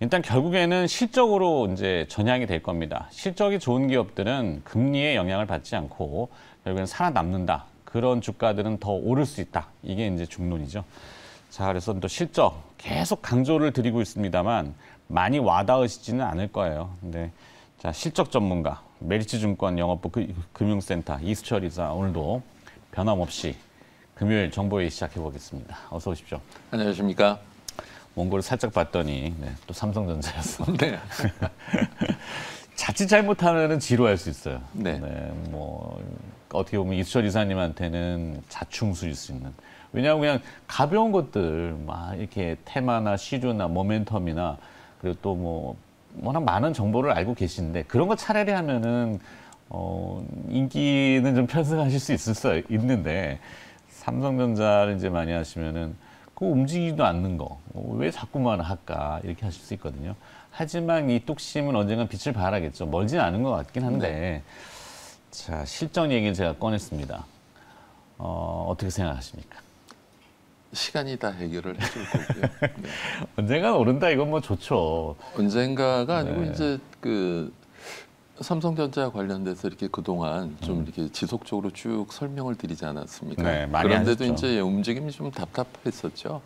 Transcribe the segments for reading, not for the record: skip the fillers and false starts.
일단 결국에는 실적으로 이제 전향이 될 겁니다. 실적이 좋은 기업들은 금리의 영향을 받지 않고 결국에는 살아남는다. 그런 주가들은 더 오를 수 있다. 이게 이제 중론이죠. 자, 그래서 또 실적 계속 강조를 드리고 있습니다만 많이 와닿으시지는 않을 거예요. 근데 자, 실적 전문가 메리츠증권 영업부 금융센터 이수철 이사 오늘도 변함없이 금요일 정보회의 시작해 보겠습니다. 어서 오십시오. 안녕하십니까. 원고를 살짝 봤더니 또 삼성전자였어. 네. 자칫 잘못하면은 지루할 수 있어요. 네. 뭐 어떻게 보면 이수철 이사님한테는 자충수일 수 있는. 왜냐하면 그냥 가벼운 것들 막 이렇게 테마나 시류나 모멘텀이나 그리고 또 뭐 워낙 많은 정보를 알고 계시는데 그런 거 차라리 하면은 인기는 좀 편승하실 수 있는데 삼성전자를 이제 많이 하시면은 그 움직이지도 않는 거 왜 자꾸만 할까 이렇게 하실 수 있거든요. 하지만 이 뚝심은 언젠가 빛을 발하겠죠. 멀진 않은 것 같긴 한데 네. 자, 실적 얘기를 제가 꺼냈습니다. 어떻게 생각하십니까? 시간이 다 해결을 해줄 거고요. 네. 언젠가 오른다 이건 뭐 좋죠. 언젠가가 아니고 네. 이제 그 삼성전자 관련돼서 이렇게 그동안 좀 이렇게 지속적으로 쭉 설명을 드리지 않았습니까? 네, 많이 그런데도 하셨죠. 이제 움직임이 좀 답답했었죠.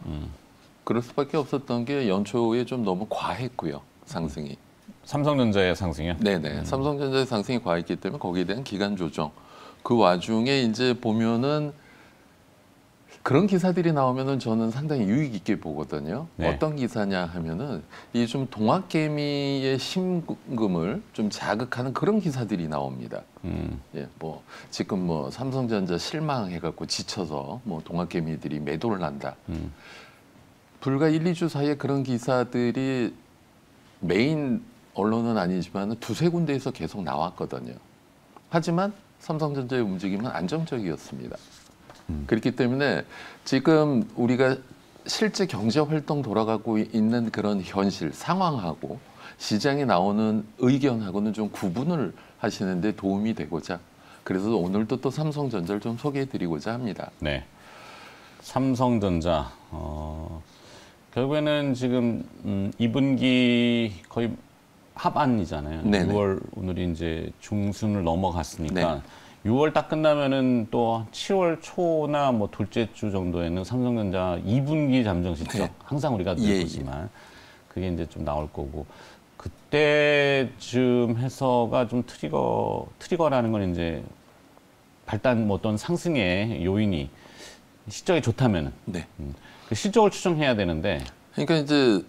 그럴 수밖에 없었던 게 연초에 좀 너무 과했고요. 상승이. 삼성전자의 상승이요? 네네. 삼성전자의 상승이 과했기 때문에 거기에 대한 기간 조정. 그 와중에 이제 보면은 그런 기사들이 나오면은 저는 상당히 유익 있게 보거든요. 네. 어떤 기사냐 하면은 이 좀 동학개미의 심금을 좀 자극하는 그런 기사들이 나옵니다. 예, 뭐 지금 뭐 삼성전자 실망해갖고 지쳐서 뭐 동학개미들이 매도를 한다. 불과 1, 2주 사이에 그런 기사들이 메인 언론은 아니지만 두세 군데에서 계속 나왔거든요. 하지만 삼성전자의 움직임은 안정적이었습니다. 그렇기 때문에 지금 우리가 실제 경제 활동 돌아가고 있는 그런 현실 상황하고 시장에 나오는 의견하고는 좀 구분을 하시는 데 도움이 되고자 그래서 오늘도 또 삼성전자를 좀 소개해 드리고자 합니다. 네. 삼성전자 결국에는 지금 2분기 거의 하반이잖아요. 네네. 6월 오늘이 이제 중순을 넘어갔으니까 네. 6월 딱 끝나면은 또 7월 초나 뭐 둘째 주 정도에는 삼성전자 2분기 잠정 실적 네. 항상 우리가 늘 예, 보지만 그게 이제 좀 나올 거고 그때쯤 해서가 좀 트리거라는 건 이제 발단 뭐 어떤 상승의 요인이 실적이 좋다면은 네. 그 실적을 추정해야 되는데 그러니까 이제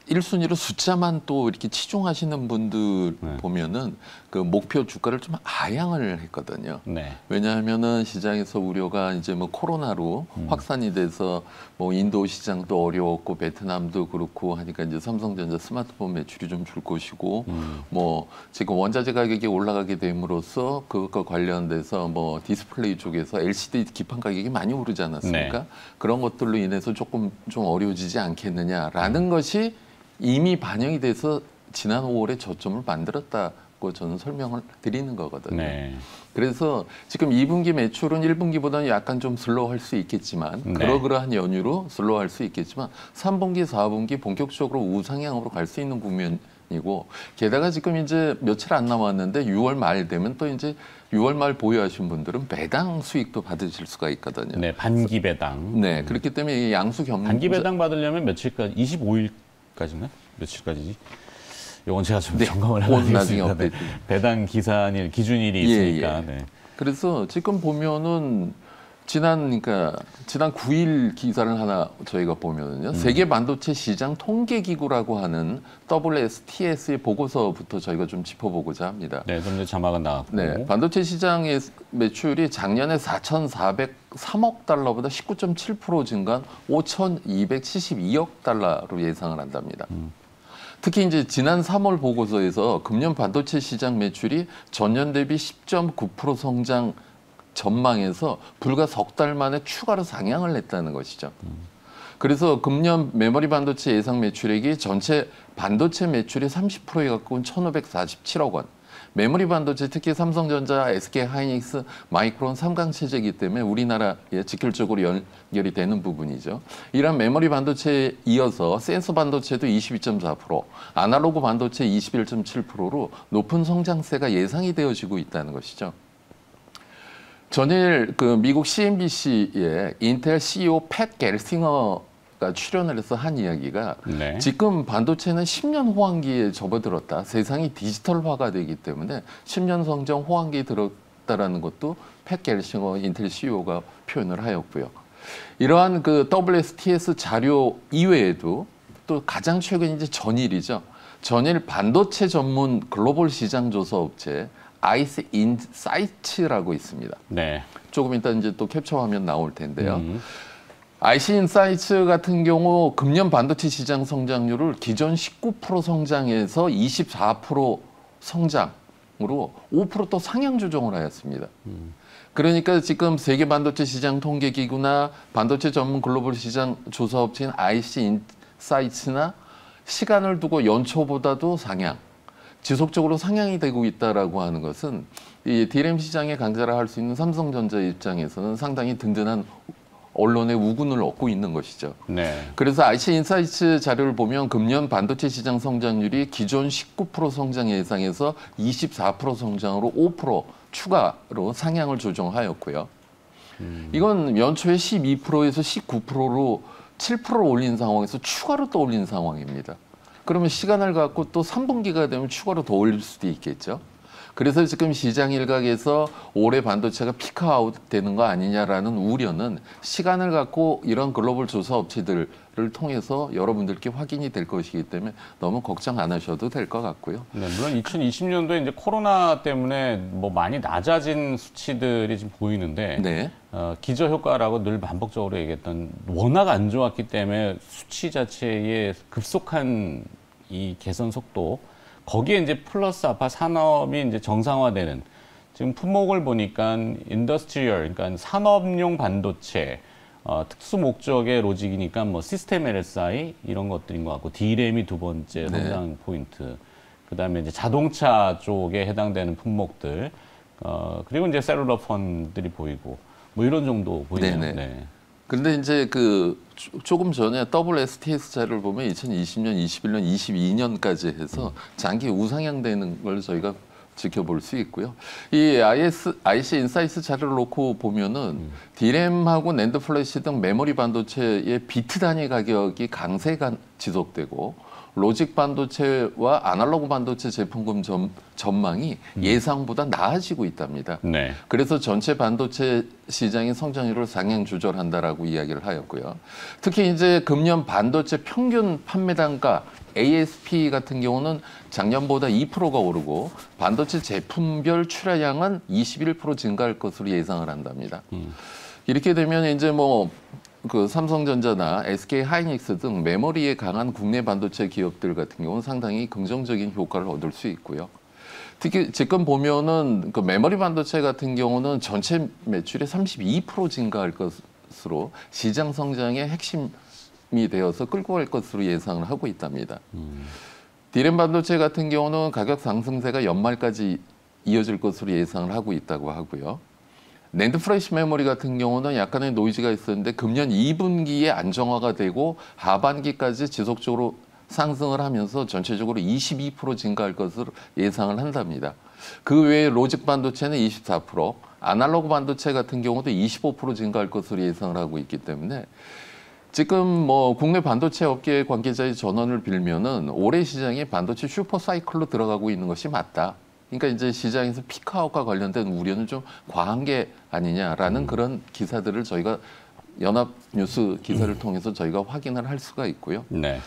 1순위로 숫자만 또 이렇게 치중하시는 분들 네. 보면은 그 목표 주가를 좀 하향을 했거든요. 네. 왜냐하면은 시장에서 우려가 이제 뭐 코로나로 확산이 돼서 뭐 인도 시장도 어려웠고 베트남도 그렇고 하니까 이제 삼성전자 스마트폰 매출이 좀 줄 것이고 뭐 지금 원자재 가격이 올라가게 됨으로써 그것과 관련돼서 뭐 디스플레이 쪽에서 LCD 기판 가격이 많이 오르지 않았습니까? 네. 그런 것들로 인해서 조금 좀 어려워지지 않겠느냐라는 것이 이미 반영이 돼서 지난 5월에 저점을 만들었다고 저는 설명을 드리는 거거든요. 네. 그래서 지금 2분기 매출은 1분기보다는 약간 좀 슬로우할 수 있겠지만 네. 그러그러한 연유로 슬로우할 수 있겠지만 3분기, 4분기 본격적으로 우상향으로 갈 수 있는 국면이고 게다가 지금 이제 며칠 안 남았는데 6월 말 되면 또 이제 6월 말 보유하신 분들은 배당 수익도 받으실 수가 있거든요. 네, 반기 배당. 네, 그렇기 때문에 이 양수 겸 반기 배당 받으려면 며칠까지? 25일까지인가? 며칠까지지? 요건 제가 좀 점검을 나중에 해보겠습니다. 네. 업데이트. 배당 기산일 기준일이 있으니까. 네. 그래서 지금 보면은 지난 9일 기사를 하나 저희가 보면은요. 세계 반도체 시장 통계 기구라고 하는 WSTS의 보고서부터 저희가 좀 짚어보고자 합니다. 네, 좀 이제 자막은 나왔고. 네, 반도체 시장의 매출이 작년에 4,403억 달러보다 19.7% 증가한 5,272억 달러로 예상을 한답니다. 특히 이제 지난 3월 보고서에서 금년 반도체 시장 매출이 전년 대비 10.9% 성장 전망에서 불과 석 달 만에 추가로 상향을 했다는 것이죠. 그래서 금년 메모리 반도체 예상 매출액이 전체 반도체 매출의 30%에 가까운 1,547억 원. 메모리 반도체 특히 삼성전자, SK하이닉스, 마이크론 3강 체제이기 때문에 우리나라에 직결적으로 연결이 되는 부분이죠. 이런 메모리 반도체에 이어서 센서 반도체도 22.4%, 아날로그 반도체 21.7%로 높은 성장세가 예상이 되어지고 있다는 것이죠. 전일 그 미국 CNBC에 인텔 CEO 팻 겔싱어가 출연을 해서 한 이야기가 네. 지금 반도체는 10년 호황기에 접어들었다. 세상이 디지털화가 되기 때문에 10년 성장 호황기에 들었다라는 것도 팻 겔싱어 인텔 CEO가 표현을 하였고요. 이러한 그 WSTS 자료 이외에도 또 가장 최근 이제 전일이죠. 전일 반도체 전문 글로벌 시장 조사 업체 아이스 인사이츠라고 있습니다. 네. 조금 이따 이제 또 캡처 화면 나올 텐데요. 아이스 인사이츠 같은 경우 금년 반도체 시장 성장률을 기존 19% 성장에서 24% 성장으로 5% 상향 조정을 하였습니다. 그러니까 지금 세계 반도체 시장 통계 기구나 반도체 전문 글로벌 시장 조사 업체인 아이스 인사이츠나 시간을 두고 연초보다도 상향, 지속적으로 상향이 되고 있다라고 하는 것은 이 DRAM 시장의 강자라 할 수 있는 삼성전자 입장에서는 상당히 든든한 언론의 우군을 얻고 있는 것이죠. 네. 그래서 IC 인사이츠 자료를 보면 금년 반도체 시장 성장률이 기존 19% 성장 예상에서 24% 성장으로 5% 추가로 상향을 조정하였고요. 이건 연초에 12%에서 19%로 7% 올린 상황에서 추가로 또 올린 상황입니다. 그러면 시간을 갖고 또 3분기가 되면 추가로 더 올릴 수도 있겠죠. 그래서 지금 시장 일각에서 올해 반도체가 피크아웃 되는 거 아니냐라는 우려는 시간을 갖고 이런 글로벌 조사 업체들을 통해서 여러분들께 확인이 될 것이기 때문에 너무 걱정 안 하셔도 될 것 같고요. 네, 물론 2020년도에 이제 코로나 때문에 뭐 많이 낮아진 수치들이 지금 보이는데 네. 기저 효과라고 늘 반복적으로 얘기했던 워낙 안 좋았기 때문에 수치 자체의 급속한 이 개선 속도 거기에 이제 플러스 아파 산업이 이제 정상화되는 지금 품목을 보니까 인더스트리얼 그러니까 산업용 반도체 특수 목적의 로직이니까 뭐 시스템 LSI 이런 것들인 것 같고 D램이 두 번째 성장 포인트 그다음에 이제 자동차 쪽에 해당되는 품목들 그리고 이제 셀룰러 폰들이 보이고 뭐 이런 정도 보이네요. 네네. 네. 근데 이제 그 조금 전에 WSTS 자료를 보면 2020년, 21년, 22년까지 해서 장기 우상향되는 걸 저희가 지켜볼 수 있고요. 이 IC 인사이트 자료를 놓고 보면은 DRAM하고 낸드 플래시 등 메모리 반도체의 비트 단위 가격이 강세가 지속되고 로직 반도체와 아날로그 반도체 제품군 전망이 예상보다 나아지고 있답니다. 네. 그래서 전체 반도체 시장의 성장률을 상향 조절한다라고 이야기를 하였고요. 특히 이제 금년 반도체 평균 판매 단가 ASP 같은 경우는 작년보다 2%가 오르고 반도체 제품별 출하량은 21% 증가할 것으로 예상을 한답니다. 이렇게 되면 이제 뭐 그 삼성전자나 SK하이닉스 등 메모리에 강한 국내 반도체 기업들 같은 경우는 상당히 긍정적인 효과를 얻을 수 있고요. 특히 지금 보면은 그 메모리 반도체 같은 경우는 전체 매출의 32% 증가할 것으로 시장 성장의 핵심이 되어서 끌고 갈 것으로 예상을 하고 있답니다. DRAM 반도체 같은 경우는 가격 상승세가 연말까지 이어질 것으로 예상을 하고 있다고 하고요. 낸드 플래시 메모리 같은 경우는 약간의 노이즈가 있었는데 금년 2분기에 안정화가 되고 하반기까지 지속적으로 상승을 하면서 전체적으로 22% 증가할 것으로 예상을 한답니다. 그 외에 로직 반도체는 24%, 아날로그 반도체 같은 경우도 25% 증가할 것으로 예상을 하고 있기 때문에 지금 뭐 국내 반도체 업계 관계자의 전언을 빌면은 올해 시장에 반도체 슈퍼 사이클로 들어가고 있는 것이 맞다. 그러니까 이제 시장에서 피크아웃과 관련된 우려는 좀 과한 게 아니냐라는 그런 기사들을 저희가 연합뉴스 기사를 통해서 저희가 확인을 할 수가 있고요. 네.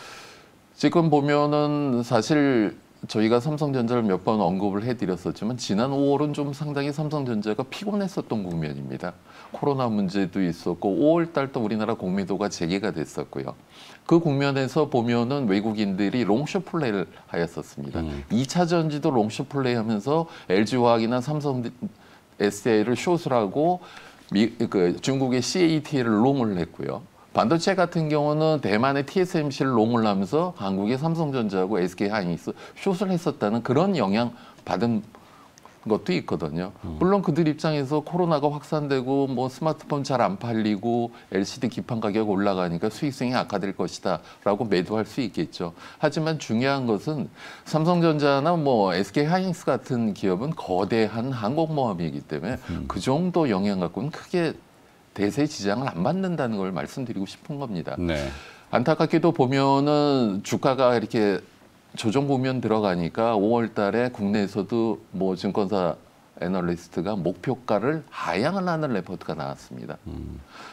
지금 보면은 사실 저희가 삼성전자를 몇 번 언급을 해드렸었지만 지난 5월은 좀 상당히 삼성전자가 피곤했었던 국면입니다. 코로나 문제도 있었고 5월 달도 우리나라 공매도가 재개가 됐었고요. 그 국면에서 보면은 외국인들이 롱숏 플레이를 하였었습니다. 2차 전지도 롱숏 플레이 하면서 LG화학이나 삼성 SDI를 숏을 하고 중국의 CATL을 롱을 했고요. 반도체 같은 경우는 대만의 TSMC를 롱을 하면서 한국의 삼성전자하고 SK하이닉스 숏을 했었다는 그런 영향 받은 것도 있거든요. 물론 그들 입장에서 코로나가 확산되고 뭐 스마트폰 잘 안 팔리고 LCD 기판 가격 올라가니까 수익성이 악화될 것이다라고 매도할 수 있겠죠. 하지만 중요한 것은 삼성전자나 뭐 SK하이닉스 같은 기업은 거대한 항공모함이기 때문에 그 정도 영향 갖고는 크게 대세 지장을 안 받는다는 걸 말씀드리고 싶은 겁니다. 네. 안타깝게도 보면은 주가가 이렇게 조정 국면 들어가니까 5월 달에 국내에서도 뭐 증권사 애널리스트가 목표가를 하향을 하는 레포트가 나왔습니다.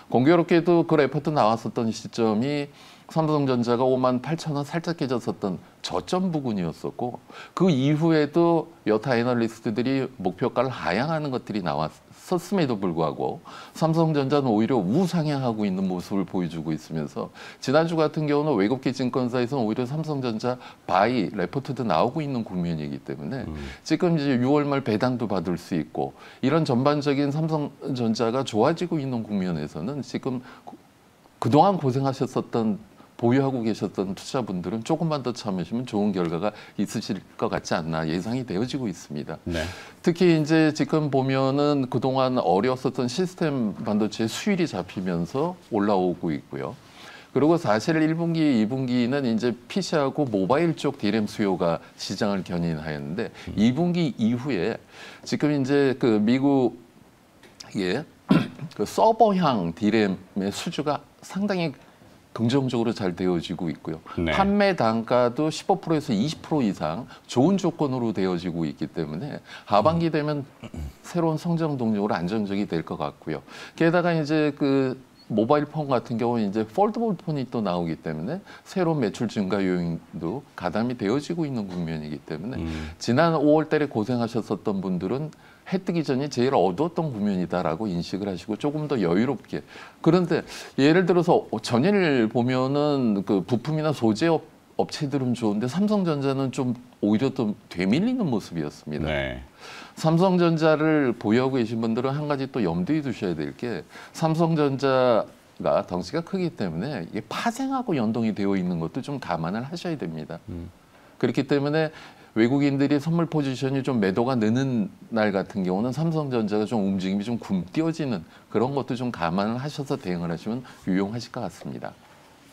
공교롭게도 그 레포트 나왔었던 시점이 삼성전자가 58,000원 살짝 깨졌었던 저점 부근이었었고 그 이후에도 여타 애널리스트들이 목표가를 하향하는 것들이 나왔었음에도 불구하고 삼성전자는 오히려 우상향하고 있는 모습을 보여주고 있으면서 지난주 같은 경우는 외국계 증권사에서는 오히려 삼성전자 바이 레포트도 나오고 있는 국면이기 때문에 지금 이제 6월 말 배당도 받을 수 있고 이런 전반적인 삼성전자가 좋아지고 있는 국면에서는 지금 그동안 고생하셨었던 보유하고 계셨던 투자분들은 조금만 더 참으시면 좋은 결과가 있으실 것 같지 않나 예상이 되어지고 있습니다. 네. 특히 이제 지금 보면은 그동안 어려웠었던 시스템 반도체 수율이 잡히면서 올라오고 있고요. 그리고 사실 1분기, 2분기는 이제 PC하고 모바일 쪽 디램 수요가 시장을 견인하였는데 2분기 이후에 지금 이제 그 미국의 그 서버향 디램의 수주가 상당히 긍정적으로 잘 되어지고 있고요. 네. 판매 단가도 15%에서 20% 이상 좋은 조건으로 되어지고 있기 때문에 하반기 되면 새로운 성장 동력으로 안정적이 될 것 같고요. 게다가 이제 그 모바일 폰 같은 경우는 이제 폴더블 폰이 또 나오기 때문에 새로운 매출 증가 요인도 가담이 되어지고 있는 국면이기 때문에 지난 5월 달에 고생하셨었던 분들은 해 뜨기 전이 제일 어두웠던 국면이다라고 인식을 하시고 조금 더 여유롭게. 그런데 예를 들어서 전일 보면은 그 부품이나 소재 업체들은 좋은데 삼성전자는 좀 오히려 또 되밀리는 모습이었습니다. 네. 삼성전자를 보유하고 계신 분들은 한 가지 또 염두에 두셔야 될 게 삼성전자가 덩치가 크기 때문에 이게 파생하고 연동이 되어 있는 것도 좀 감안을 하셔야 됩니다. 그렇기 때문에 외국인들이 선물 포지션이 좀 매도가 느는 날 같은 경우는 삼성전자가 좀 움직임이 좀 굼띄어지는 그런 것도 좀 감안을 하셔서 대응을 하시면 유용하실 것 같습니다.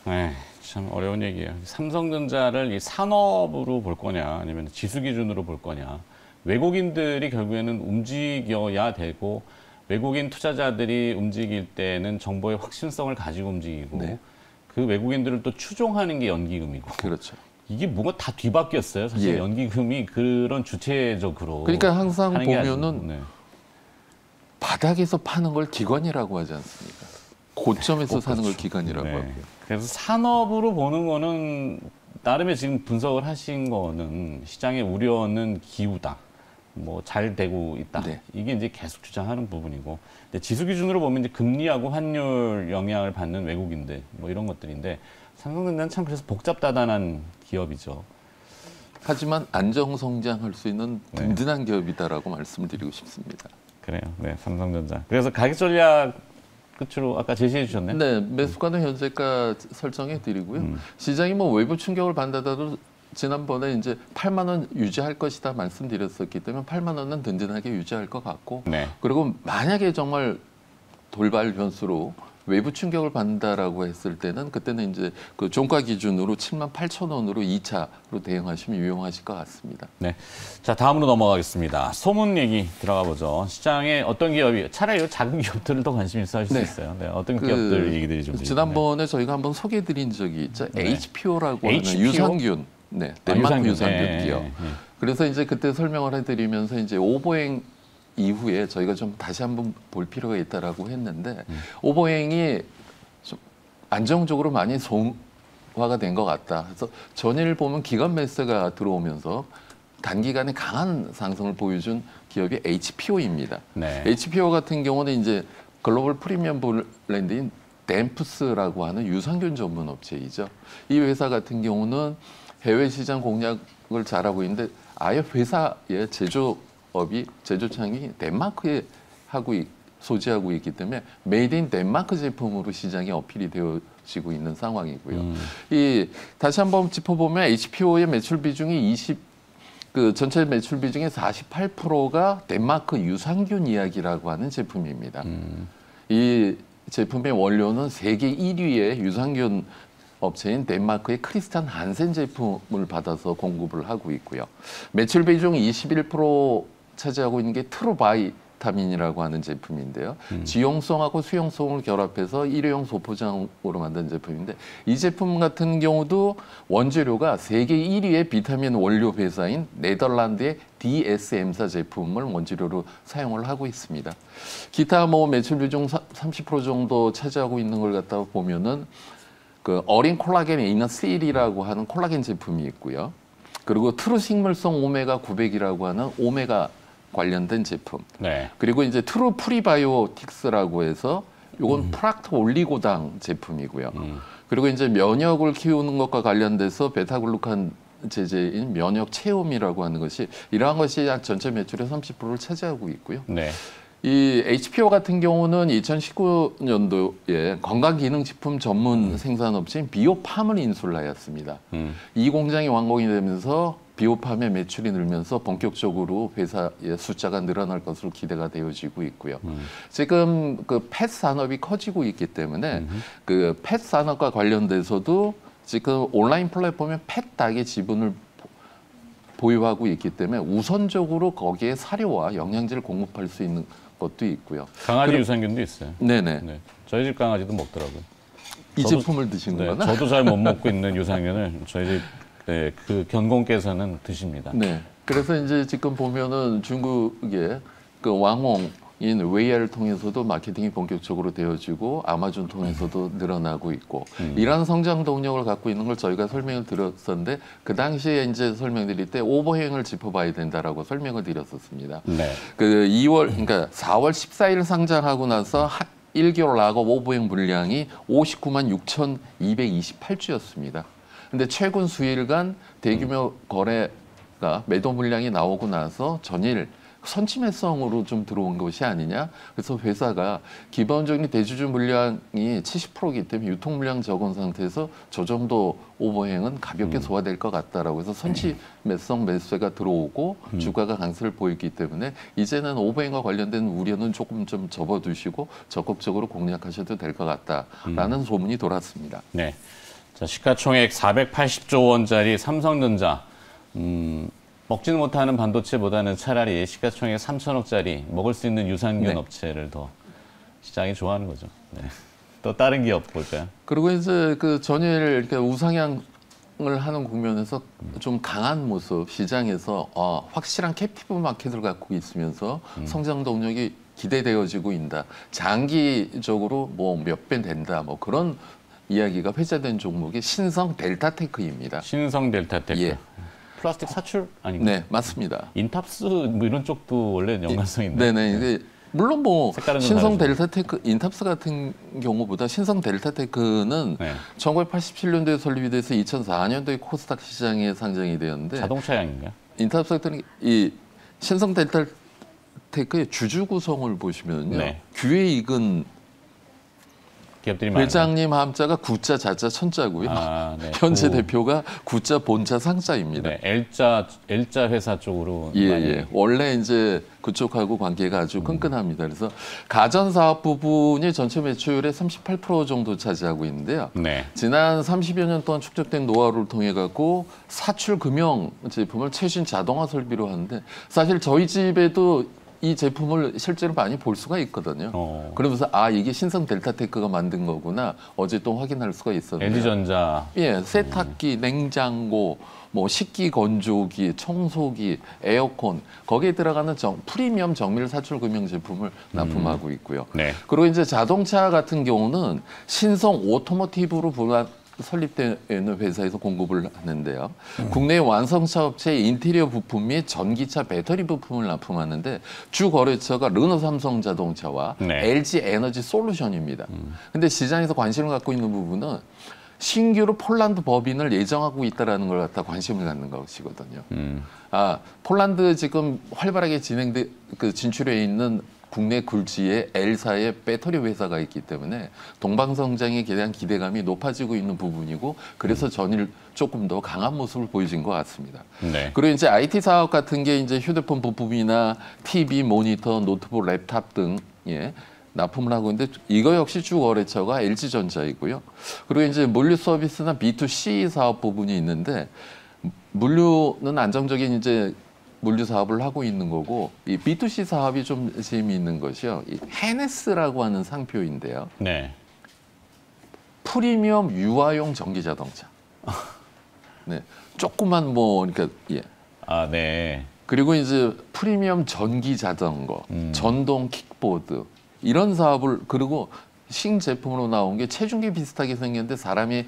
네, 참 어려운 얘기예요. 삼성전자를 이 산업으로 볼 거냐, 아니면 지수 기준으로 볼 거냐. 외국인들이 결국에는 움직여야 되고, 외국인 투자자들이 움직일 때는 정보의 확신성을 가지고 움직이고, 네. 그 외국인들을 또 추종하는 게 연기금이고. 그렇죠. 이게 뭐가 다 뒤바뀌었어요. 사실 예. 연기금이 그런 주체적으로. 그러니까 항상 하는 게 보면은 아니고, 네. 바닥에서 파는 걸 기관이라고 하지 않습니까? 고점에서 사는 걸 기관이라고 네. 하고요. 그래서 산업으로 보는 거는 나름의 지금 분석을 하신 거는 시장의 우려는 기우다. 뭐 잘 되고 있다. 네. 이게 이제 계속 주장하는 부분이고. 근데 지수 기준으로 보면 이제 금리하고 환율 영향을 받는 외국인들 뭐 이런 것들인데 삼성전자는 참 그래서 복잡다단한 기업이죠. 하지만 안정 성장할 수 있는 네. 든든한 기업이다라고 말씀드리고 싶습니다. 그래요. 네, 삼성전자. 그래서 가격 전략 끝으로 아까 제시해 주셨네요. 네, 매수가는 현재가 설정해 드리고요. 시장이 뭐 외부 충격을 받는다도 지난번에 이제 8만 원 유지할 것이다 말씀드렸었기 때문에 8만 원은 든든하게 유지할 것 같고 네. 그리고 만약에 정말 돌발 변수로 외부 충격을 받는다라고 했을 때는 그때는 이제 그 종가 기준으로 7만 8천 원으로 2차로 대응하시면 유용하실 것 같습니다. 네. 자, 다음으로 넘어가겠습니다. 소문 얘기 들어가 보죠. 시장에 어떤 기업이 차라리 작은 기업들을 더 관심 있어 하실 네. 수 있어요. 네, 어떤 기업들 얘기들이 좀 지난번에 저희가 한번 소개해 드린 적이 있죠. 네. HPO라고 HPO? 하는 유산균. 네. 덴마크 유산균 네, 기업. 네. 그래서 이제 그때 설명을 해드리면서 이제 오버행 이후에 저희가 좀 다시 한번 볼 필요가 있다라고 했는데 오버행이 좀 안정적으로 많이 성화가 된 것 같다. 그래서 전일 보면 기관 매수가 들어오면서 단기간에 강한 상승을 보여준 기업이 HPO입니다. 네. HPO 같은 경우는 이제 글로벌 프리미엄 브랜드인 댐프스라고 하는 유산균 전문 업체이죠. 이 회사 같은 경우는 해외 시장 공략을 잘하고 있는데 아예 회사의 제조창이 덴마크에 소재하고 있기 때문에 메이드 인 덴마크 제품으로 시장에 어필이 되어지고 있는 상황이고요. 다시 한번 짚어보면 HPO의 매출 비중이 그 전체 매출비 중에 48%가 덴마크 유산균 이야기라고 하는 제품입니다. 이 제품의 원료는 세계 1위의 유산균 업체인 덴마크의 크리스탄 한센 제품을 받아서 공급을 하고 있고요. 매출비 중 21% 차지하고 있는 게 트루바이타민이라고 하는 제품인데요. 지용성하고 수용성을 결합해서 일회용 소포장으로 만든 제품인데 이 제품 같은 경우도 원재료가 세계 1위의 비타민 원료 회사인 네덜란드의 DSM사 제품을 원재료로 사용을 하고 있습니다. 기타 뭐 매출비 중 30% 정도 차지하고 있는 걸 갖다 보면은 그 어린 콜라겐에 있는 씰이라고 하는 콜라겐 제품이 있고요. 그리고 트루 식물성 오메가 900이라고 하는 오메가 관련된 제품. 네. 그리고 이제 트루 프리바이오틱스라고 해서 요건 프락토 올리고당 제품이고요. 그리고 이제 면역을 키우는 것과 관련돼서 베타글루칸 제제인 면역 체험이라고 하는 것이 이러한 것이 약 전체 매출의 30%를 차지하고 있고요. 네. 이 HPO 같은 경우는 2019년도에 건강기능식품 전문 생산업체인 비오팜을 인수를 하였습니다. 이 공장이 완공이 되면서 비오팜의 매출이 늘면서 본격적으로 회사의 숫자가 늘어날 것으로 기대가 되어지고 있고요. 지금 그 펫 산업이 커지고 있기 때문에 그 펫 산업과 관련돼서도 지금 온라인 플랫폼에 펫닭의 지분을 보유하고 있기 때문에 우선적으로 거기에 사료와 영양제를 공급할 수 있는 것도 있고요. 강아지 유산균도 있어요. 네네. 네. 저희 집 강아지도 먹더라고요. 이 저도- 제품을 드시는 네, 거나? 저도 잘 못 먹고 있는 유산균을 저희 집 그 견공께서는 드십니다. 네. 그래서 이제 지금 보면은 중국의 그 왕홍인 웨이아를 통해서도 마케팅이 본격적으로 되어지고 아마존 통해서도 늘어나고 있고 이러한 성장 동력을 갖고 있는 걸 저희가 설명을 드렸었는데 그 당시에 이제 설명드릴 때 오버행을 짚어봐야 된다라고 설명을 드렸었습니다. 네. 그 2월 그러니까 4월 14일 상장하고 나서 1개월 나고 오버행 물량이 59만 6,228주였습니다. 근데 최근 수일간 대규모 거래가 매도 물량이 나오고 나서 전일 선침해성으로 좀 들어온 것이 아니냐. 그래서 회사가 기본적인 대주주 물량이 70%이기 때문에 유통 물량 적은 상태에서 저 정도 오버행은 가볍게 소화될 것 같다라고 해서 선침매성 매수세가 들어오고 주가가 강세를 보이기 때문에 이제는 오버행과 관련된 우려는 조금 좀 접어두시고 적극적으로 공략하셔도 될 것 같다라는 소문이 돌았습니다. 네. 자, 시가총액 480조 원짜리 삼성전자. 먹지는 못하는 반도체보다는 차라리 시가총액 3천억짜리 먹을 수 있는 유산균 네. 업체를 더 시장이 좋아하는 거죠. 네. 또 다른 기업 볼까요? 그리고 이제 그 전일 이렇게 우상향을 하는 국면에서 좀 강한 모습 시장에서 확실한 캡티브 마켓을 갖고 있으면서 성장 동력이 기대되어지고 있다. 장기적으로 뭐 몇 배 된다. 뭐 그런 이야기가 회자된 종목이 신성 델타테크입니다. 신성 델타테크. 예. 플라스틱 사출 아닌가요? 네, 맞습니다. 인탑스 뭐 이런 쪽도 원래 연관성이 있나요? 네네. 이게 물론 뭐 색깔은 좀 신성 다르죠. 델타테크, 인탑스 같은 경우보다 신성 델타테크는 네. 1987년도에 설립이 돼서 2004년도에 코스닥 시장에 상장이 되었는데 자동차양인가요? 인탑스 같은 이 신성 델타테크의 주주 구성을 보시면요. 네. 귀에 익은 기업들이 많아요. 회장님 함자가 구자, 자자, 천자고요. 아, 네. 현재 구- 대표가 구자, 본자, 상자입니다. 네, L자 회사 쪽으로 예, 많이 예. 원래 이제 그쪽하고 관계가 아주 끈끈합니다. 그래서 가전 사업 부분이 전체 매출의 38% 정도 차지하고 있는데요. 네. 지난 30여 년 동안 축적된 노하우를 통해 갖고 사출 금융 제품을 최신 자동화 설비로 하는데 사실 저희 집에도 이 제품을 실제로 많이 볼 수가 있거든요. 그러면서 이게 신성 델타테크가 만든 거구나 어제 또 확인할 수가 있었는데. LG전자. 예, 세탁기, 냉장고, 뭐 식기 건조기, 청소기, 에어컨 거기에 들어가는 프리미엄 정밀 사출 금융 제품을 납품하고 있고요. 네. 그리고 이제 자동차 같은 경우는 신성 오토모티브로 설립되는 회사에서 공급을 하는데요. 국내 완성차 업체의 인테리어 부품 및 전기차 배터리 부품을 납품하는데 주 거래처가 르노 삼성자동차와 네. LG 에너지 솔루션입니다. 근데 시장에서 관심을 갖고 있는 부분은 신규로 폴란드 법인을 예정하고 있다라는 걸 갖다 관심을 갖는 것이거든요. 폴란드 지금 활발하게 진출해 있는 국내 굴지에 L사의 배터리 회사가 있기 때문에 동방성장에 대한 기대감이 높아지고 있는 부분이고 그래서 전일 조금 더 강한 모습을 보여준 것 같습니다. 네. 그리고 이제 IT 사업 같은 게 이제 휴대폰 부품이나 TV, 모니터, 노트북, 랩탑 등 예, 납품을 하고 있는데 이거 역시 주 거래처가 LG전자이고요. 그리고 이제 물류 서비스나 B2C 사업 부분이 있는데 물류는 안정적인 이제 물류 사업을 하고 있는 거고 이 B2C 사업이 좀 재미있는 것이요. 이 헤네스라고 하는 상표인데요. 네. 프리미엄 유아용 전기 자동차. 네, 조그만 뭐 그러니까 예. 아, 네. 그리고 이제 프리미엄 전기 자전거, 전동 킥보드 이런 사업을 그리고 신제품으로 나온 게 체중계 비슷하게 생겼는데 사람이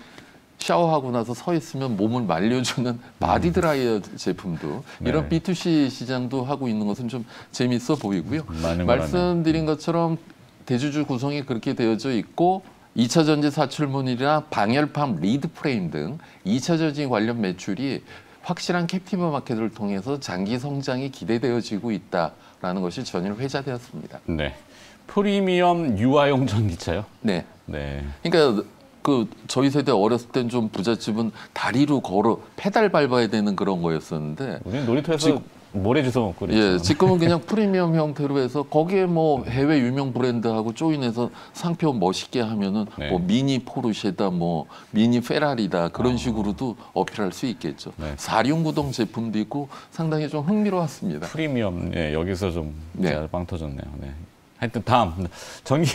샤워하고 나서 서 있으면 몸을 말려주는 바디 드라이어 제품도 이런 네. B2C 시장도 하고 있는 것은 좀 재밌어 보이고요. 많은 말씀드린 것처럼 대주주 구성이 그렇게 되어져 있고 2차 전지 사출문이나 방열판 리드 프레임 등 2차 전지 관련 매출이 확실한 캡티브 마켓을 통해서 장기 성장이 기대되어지고 있다라는 것이 전일 회자되었습니다. 네. 프리미엄 유아용 전기차요? 네. 네. 그러니까 그 저희 세대 어렸을 땐 좀 부잣집은 다리로 걸어 페달 밟아야 되는 그런 거였었는데 우리는 놀이터에서 모래 주워 먹고 그랬죠. 예, 지금은 그냥 프리미엄 형태로 해서 거기에 뭐 해외 유명 브랜드하고 조인해서 상표 멋있게 하면은 네. 뭐 미니 포르쉐다 뭐 미니 페라리다 그런 식으로도 어필할 수 있겠죠. 네. 사륜구동 제품도 있고 상당히 좀 흥미로웠습니다. 프리미엄, 예, 여기서 좀 네. 제가 빵 터졌네요. 네. 하여튼 다음 전기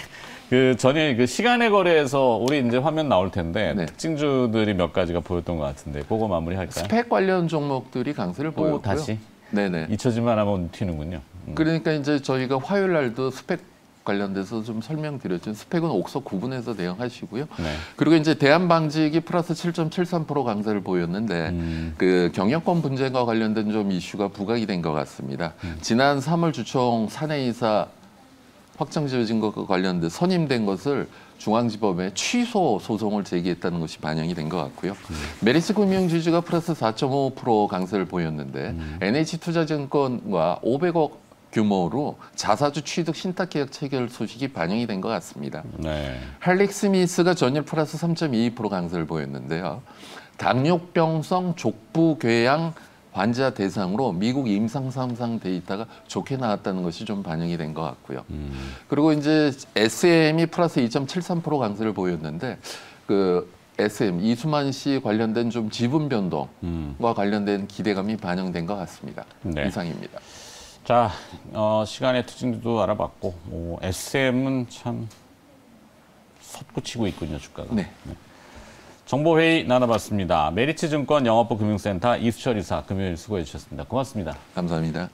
전에 그 시간의 거래에서 우리 이제 화면 나올 텐데 네. 특징주들이 몇 가지가 보였던 것 같은데 그거 마무리할까요? 스펙 관련 종목들이 강세를 또 보였고요. 다시 네네. 잊혀지만 하면 튀는군요. 그러니까 이제 저희가 화요일 날도 스펙 관련돼서 좀 설명드렸죠. 스펙은 옥석 구분해서 대응하시고요. 네. 그리고 이제 대한방직이 플러스 7.73% 강세를 보였는데 그 경영권 분쟁과 관련된 좀 이슈가 부각이 된 것 같습니다. 지난 3월 주총 사내이사 확정지어진 것과 관련돼 선임된 것을 중앙지법에 취소 소송을 제기했다는 것이 반영이 된 것 같고요. 메리츠 금융지주가 플러스 4.5% 강세를 보였는데 NH투자증권과 500억 규모로 자사주 취득 신탁계약 체결 소식이 반영이 된 것 같습니다. 네. 할릭스미스가 전일 플러스 3.22% 강세를 보였는데요. 당뇨병성 족부궤양 환자 대상으로 미국 임상 3상 데이터가 좋게 나왔다는 것이 좀 반영이 된 것 같고요. 그리고 이제 SM이 플러스 2.73% 강세를 보였는데 그 SM 이수만 씨 관련된 좀 지분 변동과 관련된 기대감이 반영된 것 같습니다. 네. 이상입니다. 자, 시간의 특징도 알아봤고 SM은 참 솟구치고 있군요, 주가가. 네. 정보회의 나눠봤습니다. 메리츠증권 영업부 금융센터 이수철 이사 금요일 수고해 주셨습니다. 고맙습니다. 감사합니다.